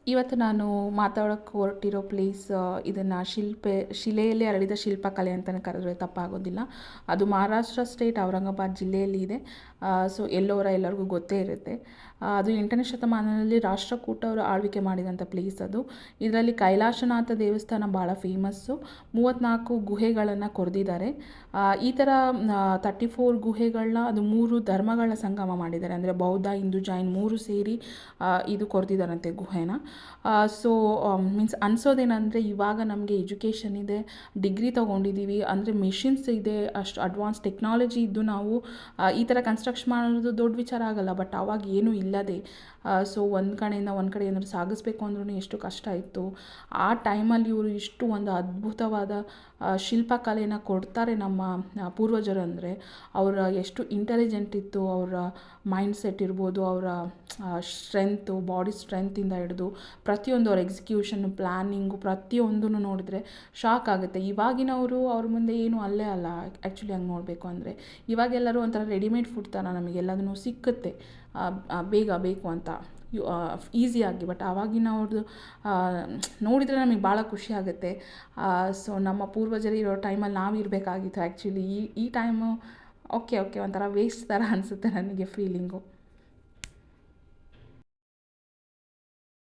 ಇವತ್ತು ನಾನು ಮಾತಾಡೋಕ್ಕೆ ಹೊರಟಿರೋ ಪ್ಲೇಸ್ ಇದನ್ನು ಶಿಲೆಯಲ್ಲಿ ಹರಡಿದ ಶಿಲ್ಪಕಲೆ ಅಂತಲೇ ಕರೆದ್ರೆ ತಪ್ಪಾಗೋದಿಲ್ಲ. ಅದು ಮಹಾರಾಷ್ಟ್ರ ಸ್ಟೇಟ್ ಔರಂಗಾಬಾದ್ ಜಿಲ್ಲೆಯಲ್ಲಿ ಇದೆ. ಸೊ ಎಲ್ಲರಿಗೂ ಗೊತ್ತೇ ಇರುತ್ತೆ. ಅದು 8ನೇ ಶತಮಾನದಲ್ಲಿ ರಾಷ್ಟ್ರಕೂಟರು ಆಳ್ವಿಕೆ ಮಾಡಿದಂಥ ಪ್ಲೇಸ್ ಅದು. ಇದರಲ್ಲಿ ಕೈಲಾಸನಾಥ ದೇವಸ್ಥಾನ ಭಾಳ ಫೇಮಸ್ಸು. 34 ಗುಹೆಗಳನ್ನು ಕೊರೆದಿದ್ದಾರೆ. ಈ ಥರ 34 ಗುಹೆಗಳನ್ನ ಅದು 3 ಧರ್ಮಗಳ ಸಂಗಮ ಮಾಡಿದ್ದಾರೆ. ಅಂದರೆ ಬೌದ್ಧ, ಹಿಂದೂ, ಜೈನ್ 3 ಸೇರಿ ಇದು ಕೊರೆದಿದ್ದಾರಂತೆ ಗುಹೆನ. ಸೊ ಮೀನ್ಸ್ ಅನ್ಸೋದೇನೆಂದರೆ ಇವಾಗ ನಮಗೆ ಎಜುಕೇಷನ್ ಇದೆ, ಡಿಗ್ರಿ ತೊಗೊಂಡಿದ್ದೀವಿ, ಅಂದರೆ ಮೆಷಿನ್ಸ್ ಇದೆ, ಅಷ್ಟು ಅಡ್ವಾನ್ಸ್ ಟೆಕ್ನಾಲಜಿ ಇದ್ದು ನಾವು ಈ ಥರ ಕನ್ಸ್ಟ್ರಕ್ಷನ್ ಮಾಡೋದು ದೊಡ್ಡ ವಿಚಾರ ಆಗಲ್ಲ. ಬಟ್ ಆವಾಗ ಏನೂ ಇಲ್ಲದೆ ಸೊ ಒಂದು ಕಡೆಯಿಂದ ಒಂದು ಕಡೆ ಏನಾದ್ರು ಸಾಗಿಸ್ಬೇಕು ಅಂದ್ರೂ ಎಷ್ಟು ಕಷ್ಟ ಇತ್ತು. ಆ ಟೈಮಲ್ಲಿ ಇವರು ಇಷ್ಟು ಒಂದು ಅದ್ಭುತವಾದ ಶಿಲ್ಪಕಲೆನ ಕೊಡ್ತಾರೆ ನಮ್ಮ ಪೂರ್ವಜರು. ಅಂದರೆ ಅವರ ಎಷ್ಟು ಇಂಟೆಲಿಜೆಂಟ್ ಇತ್ತು, ಅವರ ಮೈಂಡ್ಸೆಟ್ ಇರ್ಬೋದು, ಅವರ ಸ್ಟ್ರೆಂತು, ಬಾಡಿ ಸ್ಟ್ರೆಂತಿಂದ ಹಿಡಿದು ಪ್ರತಿಯೊಂದು ಅವ್ರ ಎಕ್ಸಿಕ್ಯೂಷನ್, ಪ್ಲ್ಯಾನಿಂಗು ಪ್ರತಿಯೊಂದನ್ನು ನೋಡಿದ್ರೆ ಶಾಕ್ ಆಗುತ್ತೆ. ಇವಾಗಿನವರು ಅವ್ರ ಮುಂದೆ ಏನು ಅಲ್ಲೇ ಅಲ್ಲ. ಆ್ಯಕ್ಚುಲಿ ಹಂಗೆ ನೋಡಬೇಕು ಅಂದರೆ ಇವಾಗೆಲ್ಲರೂ ಒಂಥರ ರೆಡಿಮೇಡ್ ಫುಡ್ ಥರ ನಮಗೆಲ್ಲದೂ ಸಿಕ್ಕುತ್ತೆ ಬೇಗ ಬೇಕು ಅಂತ ಈಸಿಯಾಗಿ. ಬಟ್ ಆವಾಗಿನವ್ರದ್ದು ನೋಡಿದರೆ ನಮಗೆ ಭಾಳ ಖುಷಿ ಆಗುತ್ತೆ. ಸೊ ನಮ್ಮ ಪೂರ್ವಜರು ಇರೋ ಟೈಮಲ್ಲಿ ನಾವು ಇರಬೇಕಾಗಿತ್ತು. ಆ್ಯಕ್ಚುಲಿ ಈ ಟೈಮು ಓಕೆ ಒಂಥರ ವೇಸ್ಟ್ ಥರ ಅನಿಸುತ್ತೆ ನನಗೆ ಫೀಲಿಂಗು.